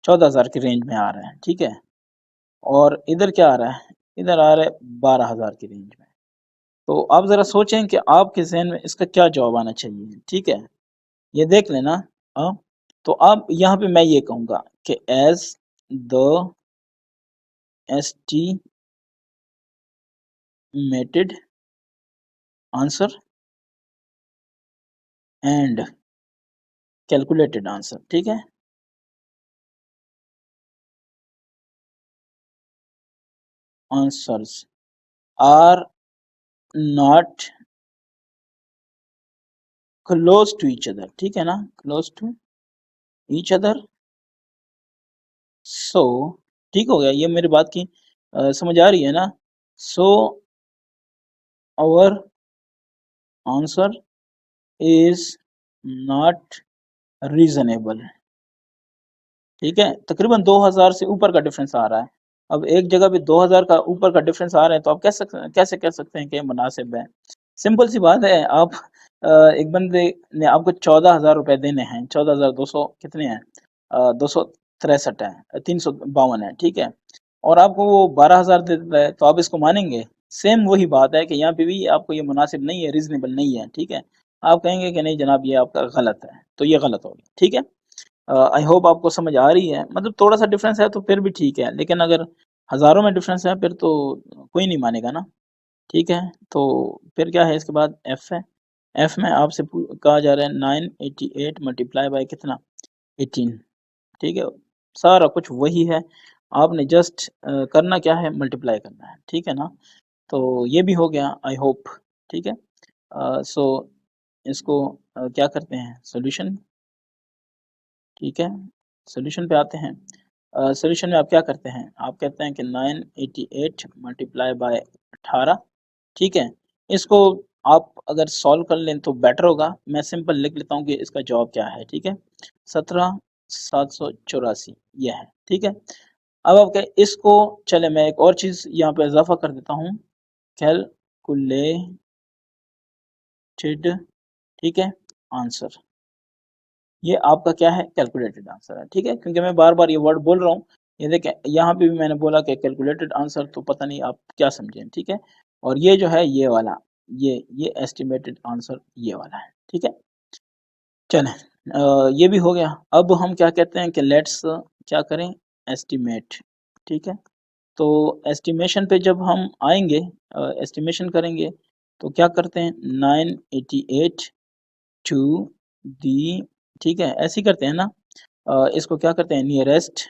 14,000 की रेंज में आ रहा है, ठीक है। और इधर क्या आ रहा है, इधर आ रहा है 12,000 की रेंज में, तो आप ज़रा सोचें कि आपके ज़हन में इसका क्या जवाब आना चाहिए, ठीक है? ये देख लेना। हाँ, तो अब यहाँ पे मैं ये कहूँगा कि as the estimated answer and calculated answer, ठीक है? Answers are not close to each other, ठीक है ना? Close to each other, so ठीक हो गया। ये मेरी बात की समझ आ रही है ना? So our answer is not reasonable, ठीक है? तकरीबन 2000 से ऊपर का डिफरेंस आ रहा है। अब एक जगह पे 2000 का ऊपर का डिफरेंस आ रहा है तो आप कैसे कह सकते हैं कि ये मुनासिब है? सिंपल सी बात है। आप एक बंदे ने आपको 14,000 रुपए देने हैं, 14,200 कितने हैं? 263 है, 352 है, ठीक है? और आपको वो 12,000 दे देता है, तो आप इसको मानेंगे? सेम वही बात है कि यहाँ पे भी आपको ये मुनासिब नहीं है, रीजनेबल नहीं है, ठीक है? आप कहेंगे कि नहीं जनाब ये आपका गलत है, तो ये गलत हो गया, ठीक है? आई होप आपको समझ आ रही है। मतलब थोड़ा सा डिफरेंस है तो फिर भी ठीक है, लेकिन अगर हज़ारों में डिफरेंस है फिर तो कोई नहीं मानेगा ना, ठीक है? तो फिर क्या है इसके बाद एफ है। एफ में आपसे कहा जा रहा है 988 मल्टीप्लाई बाय कितना? 18, ठीक है? सारा कुछ वही है, आपने जस्ट करना क्या है, मल्टीप्लाई करना है, ठीक है ना? तो ये भी हो गया आई होप, ठीक है? सो इसको क्या करते हैं, सोल्यूशन, ठीक है? सॉल्यूशन पे आते हैं। सॉल्यूशन में आप क्या करते हैं? आप कहते हैं कि 988 मल्टीप्लाई बाय 18, ठीक है? इसको आप अगर सॉल्व कर लें तो बेटर होगा। मैं सिंपल लिख लेता हूँ कि इसका जवाब क्या है, ठीक है? 17,784 ये है, ठीक है? अब आप कहें इसको, चले मैं एक और चीज़ यहाँ पे इजाफा कर देता हूँ, कैलकुलेटेड, ठीक है, आंसर। ये आपका क्या है, कैलकुलेटेड आंसर है, ठीक है? क्योंकि मैं बार बार ये वर्ड बोल रहा हूँ। ये देखें यहाँ पे भी मैंने बोला कि कैलकुलेटेड आंसर, तो पता नहीं आप क्या समझें, ठीक है? और ये जो है ये वाला, ये एस्टिमेटेड आंसर ये वाला है, ठीक है? चलें, ये भी हो गया। अब हम क्या कहते हैं कि लेट्स क्या करें, एस्टिमेट, ठीक है? तो एस्टिमेशन पे जब हम आएंगे, एस्टिमेशन करेंगे, तो क्या करते हैं, 988 टू दी, ठीक है, ऐसे ही करते हैं ना? इसको क्या करते हैं, नियरेस्ट,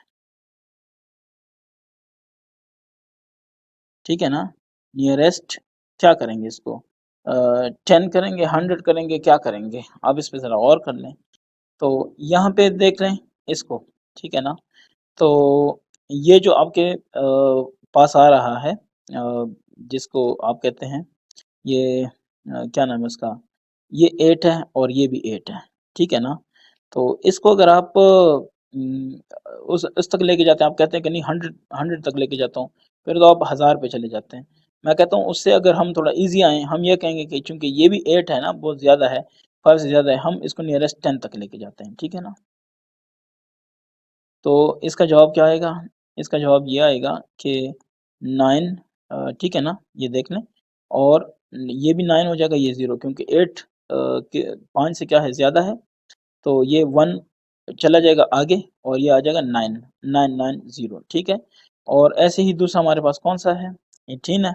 ठीक है ना? नियरेस्ट क्या करेंगे इसको, 10 करेंगे, 100 करेंगे, क्या करेंगे? आप इस पे ज़रा गौर कर लें। तो यहाँ पे देख लें इसको, ठीक है ना? तो ये जो आपके पास आ रहा है, जिसको आप कहते हैं, ये क्या नाम है उसका, ये 8 है और ये भी 8 है, ठीक है ना? तो इसको अगर आप उस तक लेके जाते हैं, आप कहते हैं कि नहीं 100 तक लेके जाता हूँ, फिर तो आप 1000 पे चले जाते हैं। मैं कहता हूँ उससे अगर हम थोड़ा ईज़ी आएँ, हम ये कहेंगे कि चूँकि ये भी 8 है ना, बहुत ज़्यादा है, 5 से ज़्यादा है, हम इसको नियरेस्ट 10 तक लेके जाते हैं, ठीक है ना? तो इसका जवाब क्या आएगा? इसका जवाब ये आएगा कि 9, ठीक है ना? ये देख लें, और ये भी 9 हो जाएगा, ये 0, क्योंकि 8 के 5 से क्या है, ज़्यादा है, तो ये 1 चला जाएगा आगे और ये आ जाएगा 9, 990, ठीक है? और ऐसे ही दूसरा हमारे पास कौन-सा है? 18 है।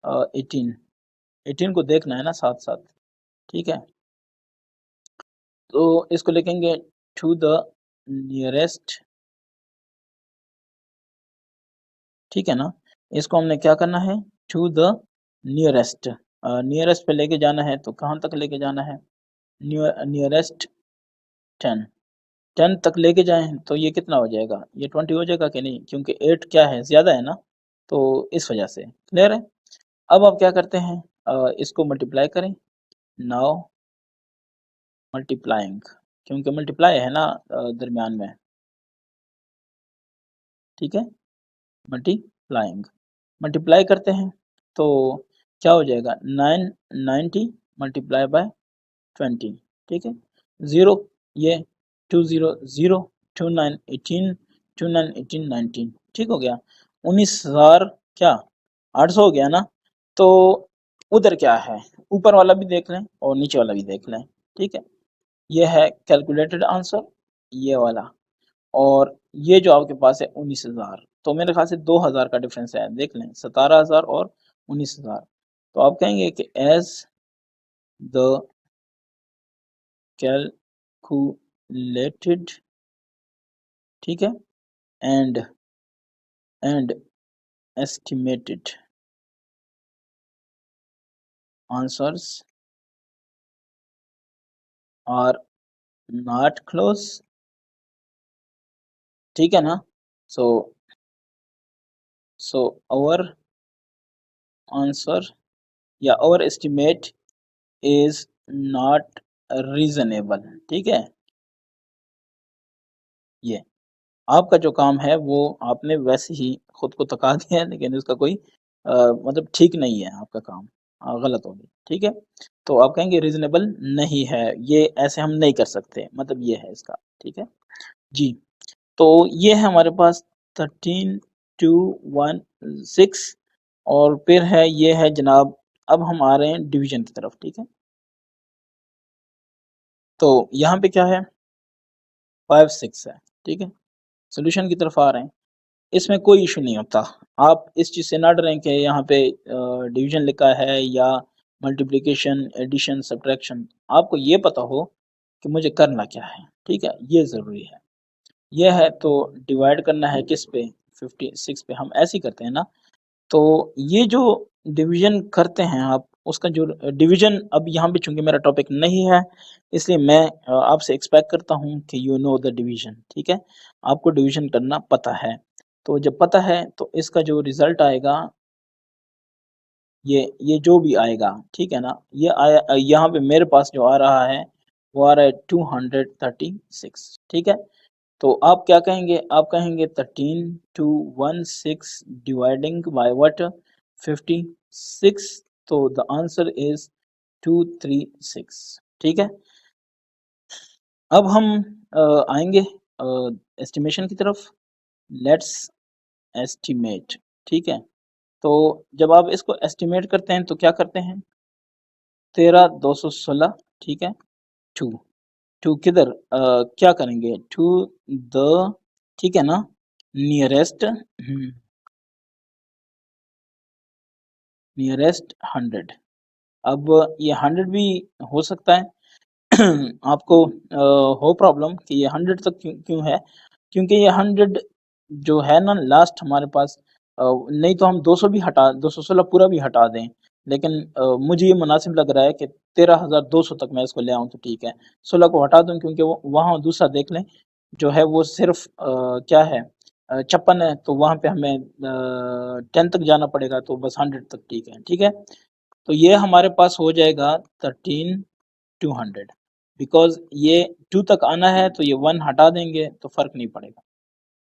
18, 18 को देखना है ना साथ-साथ, ठीक है? तो इसको लिखेंगे टू द नियरेस्ट, ठीक है ना? इसको हमने क्या करना है, टू द नियरेस्ट, नियरेस्ट पे लेके जाना है, तो कहाँ तक लेके जाना है? नियरेस्ट 10, 10 तक लेके जाएँ तो ये कितना हो जाएगा? ये 20 हो जाएगा कि नहीं? क्योंकि 8 क्या है, ज़्यादा है ना? तो इस वजह से, क्लियर है? अब आप क्या करते हैं, इसको मल्टीप्लाई करें, नाउ मल्टीप्लाइंग, क्योंकि मल्टीप्लाई है ना दरमियान में, ठीक है? मल्टीप्लाइंग, मल्टीप्लाई करते हैं तो क्या हो जाएगा, 990 मल्टीप्लाई बाय 20, ठीक है? 0, ये 20 0, 29 18, 29 18 19, ठीक हो गया? 19,000 क्या 800 हो गया ना? तो उधर क्या है, ऊपर वाला भी देख लें और नीचे वाला भी देख लें, ठीक है। ये है कैलकुलेटेड आंसर, ये वाला, और ये जो आपके पास है 19,000, तो मेरे ख्याल से 2,000 का डिफरेंस है, देख लें 17,000 और 19,000। तो आप कहेंगे कि एज द कैलकुलेटेड, ठीक है, and estimated answers are not close, ठीक है ना। सो our answer या our estimate is not reasonable, ठीक है। ये आपका जो काम है वो आपने वैसे ही खुद को थका दिया है, लेकिन उसका कोई मतलब ठीक नहीं है आपका काम, गलत हो गया, ठीक है। तो आप कहेंगे रीजनेबल नहीं है, ये ऐसे हम नहीं कर सकते, मतलब ये है इसका, ठीक है जी। तो ये है हमारे पास 13,216, और फिर है ये है जनाब, अब हम आ रहे हैं डिवीजन की तरफ, ठीक है। तो यहाँ पे क्या है, 5 6 है, ठीक है। सोल्यूशन की तरफ आ रहे हैं, इसमें कोई इशू नहीं होता। आप इस चीज़ से ना डरें कि यहाँ पे डिवीजन लिखा है या मल्टीप्लिकेशन, एडिशन, सब्ट्रैक्शन, आपको ये पता हो कि मुझे करना क्या है, ठीक है, ये ज़रूरी है। यह है तो डिवाइड करना है किस पे, 56 पे, हम ऐसे ही करते हैं ना। तो ये जो डिवीजन करते हैं आप, उसका जो डिवीजन, अब यहाँ पे चूंकि मेरा टॉपिक नहीं है, इसलिए मैं आपसे एक्सपेक्ट करता हूँ कि यू नो द डिवीजन, ठीक है, आपको डिवीजन करना पता है। तो जब पता है तो इसका जो रिजल्ट आएगा, ये जो भी आएगा, ठीक है ना, ये आया, यहाँ पे मेरे पास जो आ रहा है वो आ रहा है 236, ठीक है। तो आप क्या कहेंगे, आप कहेंगे 13,216 डिवाइडिंग बाय व्हाट, 56, तो द आंसर इज 236, ठीक है। अब हम आएंगे एस्टिमेशन की तरफ, लेट्स एस्टिमेट, ठीक है। तो जब आप इसको एस्टिमेट करते हैं तो क्या करते हैं, 13,216, ठीक है, टू टू किधर, क्या करेंगे, टू द, ठीक है ना, नियरेस्ट, नियरेस्ट 100। अब ये 100 भी हो सकता है आपको हो प्रॉब्लम कि ये 100 तक क्यों क्यों है, क्योंकि ये 100 जो है ना लास्ट हमारे पास, नहीं तो हम 200 भी हटा, 216 पूरा भी हटा दें, लेकिन मुझे ये मुनासिब लग रहा है कि 13,200 तक मैं इसको ले आऊँ तो ठीक है, 16 को हटा दूं, क्योंकि वो वहाँ दूसरा देख लें जो है वो सिर्फ क्या है, 56 है, तो वहाँ पे हमें 10 तक जाना पड़ेगा, तो बस 100 तक ठीक है, ठीक है। तो ये हमारे पास हो जाएगा 13,200, बिकॉज ये 2 तक आना है, तो ये 1 हटा देंगे तो फर्क नहीं पड़ेगा।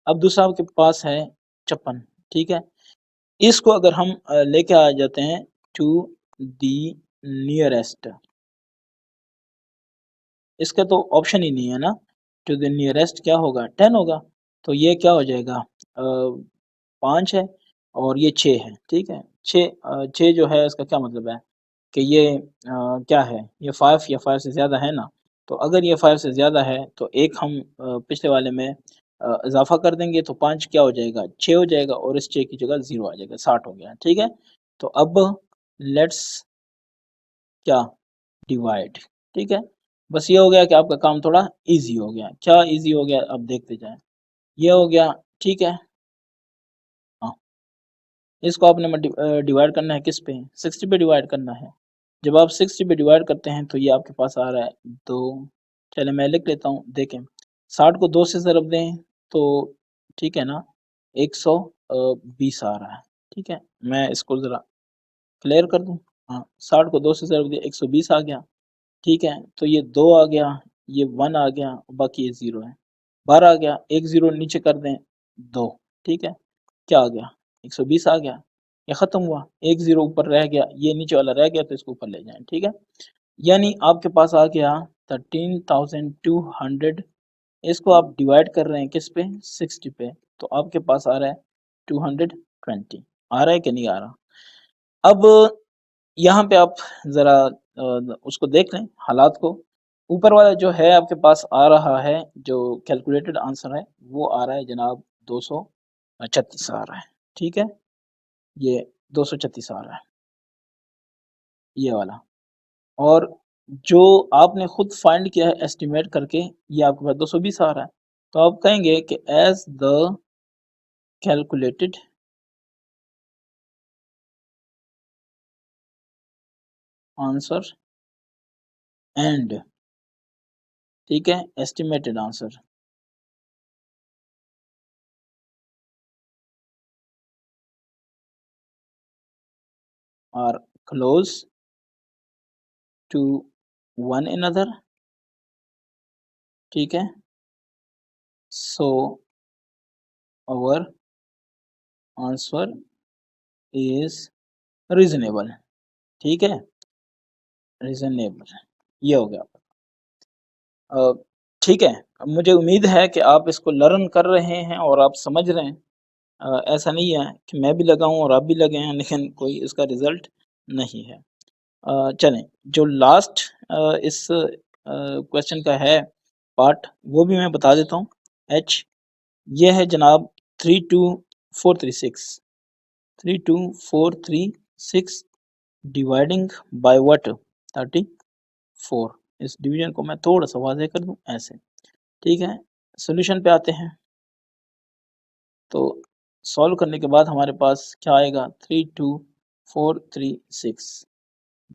अब दूसरा आपके पास है 56, ठीक है। इसको अगर हम लेके आ जाते हैं टू दी नियरेस्ट, इसका तो ऑप्शन ही नहीं है ना, टू द नियरेस्ट क्या होगा, 10 होगा, तो ये क्या हो जाएगा, 5 है और ये 6 है, ठीक है। 6 जो है इसका क्या मतलब है कि ये क्या है, ये 5 या 5 से ज़्यादा है ना, तो अगर ये 5 से ज़्यादा है तो एक हम पिछले वाले में इजाफा कर देंगे, तो 5 क्या हो जाएगा, 6 हो जाएगा, और इस 6 की जगह 0 आ जाएगा, 60 हो गया, ठीक है। तो अब लेट्स क्या, डिवाइड, ठीक है। बस ये हो गया कि आपका काम थोड़ा इजी हो गया, क्या इजी हो गया, अब देखते जाएं, ये हो गया, ठीक है। हाँ, इसको आपने डिवाइड करना है किस पे, 60 पे डिवाइड करना है। जब आप 60 पे डिवाइड करते हैं तो ये आपके पास आ रहा है 2, चले मैं लिख लेता हूँ, देखें 60 को 2 से ज़रब दें तो ठीक है ना, 120 आ रहा है, ठीक है। मैं इसको ज़रा क्लियर कर दूँ, हाँ, 60 को 2 से ज़रब दिया 120 आ गया, ठीक है। तो ये 2 आ गया, ये 1 आ गया, बाकी ये 0 है, 12 आ गया, एक 0 नीचे कर दें, 2, ठीक है, क्या आ गया, 120 आ गया, ये ख़त्म हुआ, एक 0 ऊपर रह गया, ये नीचे वाला रह गया, तो इसको ऊपर ले जाएं, ठीक है। यानी आपके पास आ गया 13,200, इसको आप डिवाइड कर रहे हैं किस पे, 60 पे, तो आपके पास आ रहा है 220, आ रहा है कि नहीं आ रहा। अब यहाँ पे आप ज़रा उसको देख लें हालात को। ऊपर वाला जो है आपके पास आ रहा है, जो कैलकुलेटेड आंसर है वो आ रहा है जनाब 236 आ रहा है। ठीक है, ये 236 आ रहा है, ये वाला। और जो आपने खुद फाइंड किया है एस्टिमेट करके, ये आपके पास 220 आ रहा है। तो आप कहेंगे कि as the calculated answer and, ठीक है, estimated answer are close to one another, ठीक है, so our answer is reasonable. ठीक है, रीजनेबल, ये हो गया। अ, ठीक है, अब मुझे उम्मीद है कि आप इसको लर्न कर रहे हैं और आप समझ रहे हैं। ऐसा नहीं है कि मैं भी लगा हूँ और आप भी लगे हैं लेकिन कोई इसका रिजल्ट नहीं है। चलें, जो लास्ट इस क्वेश्चन का है पार्ट, वो भी मैं बता देता हूँ। एच, ये है जनाब 32436, 32436 डिवाइडिंग बाय व्हाट, 34। इस डिवीजन को मैं थोड़ा सा वाज़ेह कर दूं ऐसे। ठीक है, सॉल्यूशन पे आते हैं। तो सॉल्व करने के बाद हमारे पास क्या आएगा, 32436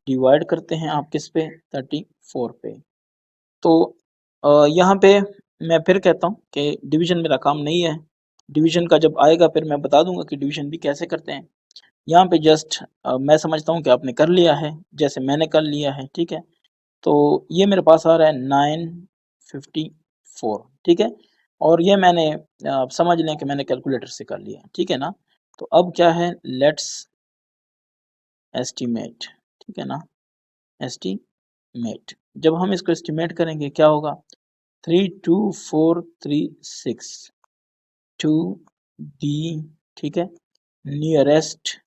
डिवाइड करते हैं आप किस पे, 34 पे। तो यहाँ पे मैं फिर कहता हूँ कि डिवीजन मेरा काम नहीं है। डिवीजन का जब आएगा फिर मैं बता दूंगा कि डिवीजन भी कैसे करते हैं। यहाँ पे जस्ट मैं समझता हूँ कि आपने कर लिया है जैसे मैंने कर लिया है। ठीक है, तो ये मेरे पास आ रहा है 954। ठीक है, और ये मैंने आप समझ लें कि मैंने कैलकुलेटर से कर लिया। ठीक है ना, तो अब क्या है, लेट्स एस्टिमेट। ठीक है ना, एस्टिमेट, जब हम इसको एस्टिमेट करेंगे क्या होगा, 32436 टू दी, ठीक है, नियरेस्ट।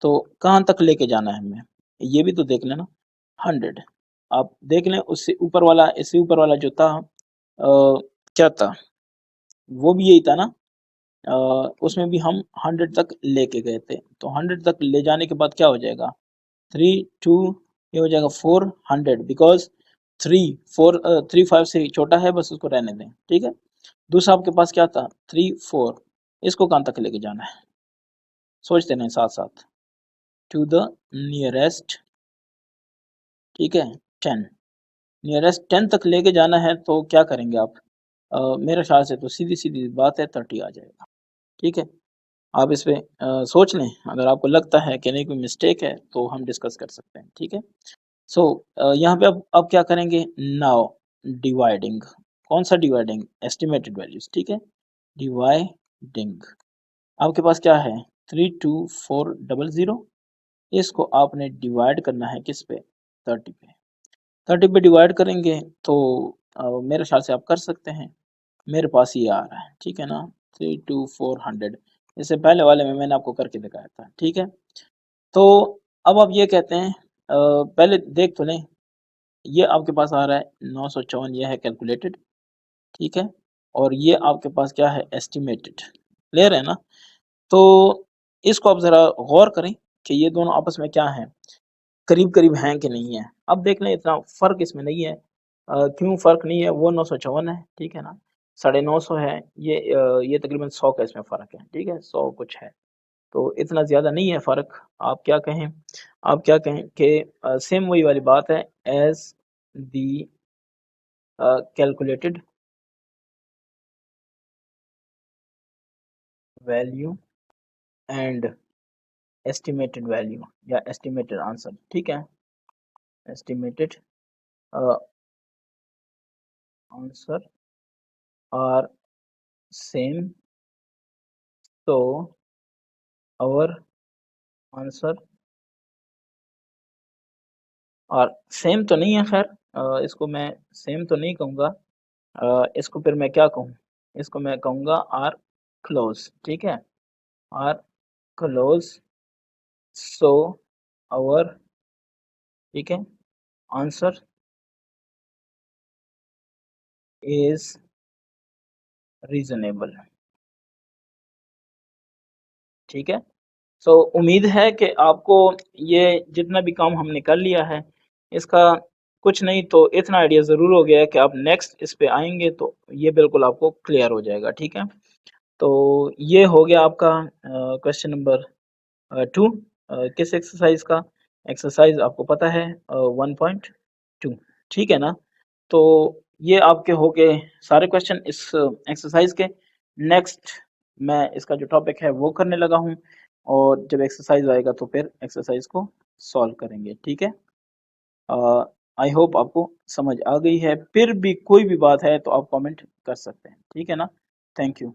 तो कहाँ तक लेके जाना है हमें, ये भी तो देख लेना। 100, आप देख लें उससे ऊपर वाला, इससे ऊपर वाला जो था क्या था, वो भी यही था ना। अ, उसमें भी हम 100 तक लेके गए थे। तो 100 तक ले जाने के बाद क्या हो जाएगा, 3 2, ये हो जाएगा 400, बिकॉज 3 4 3 5 से छोटा है, बस उसको रहने दें। ठीक है, दूसरा आपके पास क्या था, 3 4, इसको कहाँ तक लेके जाना है, सोचते रहें साथ साथ। टू द नियरेस्ट, ठीक है, 10, नियरेस्ट 10 तक लेके जाना है। तो क्या करेंगे आप, मेरे ख्याल से तो सीधी सीधी बात है 30 आ जाएगा। ठीक है, आप इस पे सोच लें, अगर आपको लगता है कि नहीं कोई मिस्टेक है तो हम डिस्कस कर सकते हैं। ठीक है, सो यहाँ पे अब क्या करेंगे, नाउ डिवाइडिंग, कौन सा डिवाइडिंग, एस्टिमेटेड वैल्यूज। ठीक है, डिवाइडिंग, आपके पास क्या है, 32400, इसको आपने डिवाइड करना है किस पे, 30 पे। 30 पे डिवाइड करेंगे तो मेरे ख्याल से आप कर सकते हैं। मेरे पास ये आ रहा है। ठीक है ना, 32400, इससे पहले वाले में मैंने आपको करके दिखाया था। ठीक है, तो अब आप ये कहते हैं, पहले देख तो लें, ये आपके पास आ रहा है 954, ये है कैलकुलेटेड। ठीक है, और ये आपके पास क्या है, एस्टिमेटेड। क्लियर है ना, तो इसको आप ज़रा गौर करें कि ये दोनों आपस में क्या हैं, करीब करीब हैं कि नहीं है। अब देख लें, इतना फ़र्क इसमें नहीं है। क्यों फ़र्क नहीं है, वो 954 है। ठीक है ना, 950 है, ये तकरीबन 100 का इसमें फ़र्क है। ठीक है, 100 कुछ है, तो इतना ज़्यादा नहीं है फ़र्क। आप क्या कहें, आप क्या कहें कि सेम वही वाली बात है, as the calculated value and estimated value या एस्टिमेटेड आंसर। ठीक है, एस्टिमेटेड आंसर आर सेम, तो आवर आंसर और सेम तो नहीं है। खैर, इसको मैं सेम तो नहीं कहूँगा। इसको फिर मैं क्या कहूँ, इसको मैं कहूँगा आर क्लोज। ठीक है, आर क्लोज, सो आवर, ठीक है, आंसर इज रीजनेबल, ठीक है। सो उम्मीद है कि आपको ये जितना भी काम हमने कर लिया है इसका कुछ नहीं तो इतना आइडिया ज़रूर हो गया है कि आप नेक्स्ट इस पे आएंगे तो ये बिल्कुल आपको क्लियर हो जाएगा, ठीक है। तो ये हो गया आपका क्वेश्चन नंबर 2 किस एक्सरसाइज का, एक्सरसाइज आपको पता है 1.2, ठीक है ना। तो ये आपके हो गए सारे क्वेश्चन इस एक्सरसाइज के। नेक्स्ट मैं इसका जो टॉपिक है वो करने लगा हूँ और जब एक्सरसाइज आएगा तो फिर एक्सरसाइज को सॉल्व करेंगे, ठीक है। आई होप आपको समझ आ गई है, फिर भी कोई भी बात है तो आप कमेंट कर सकते हैं, ठीक है ना। Thank you.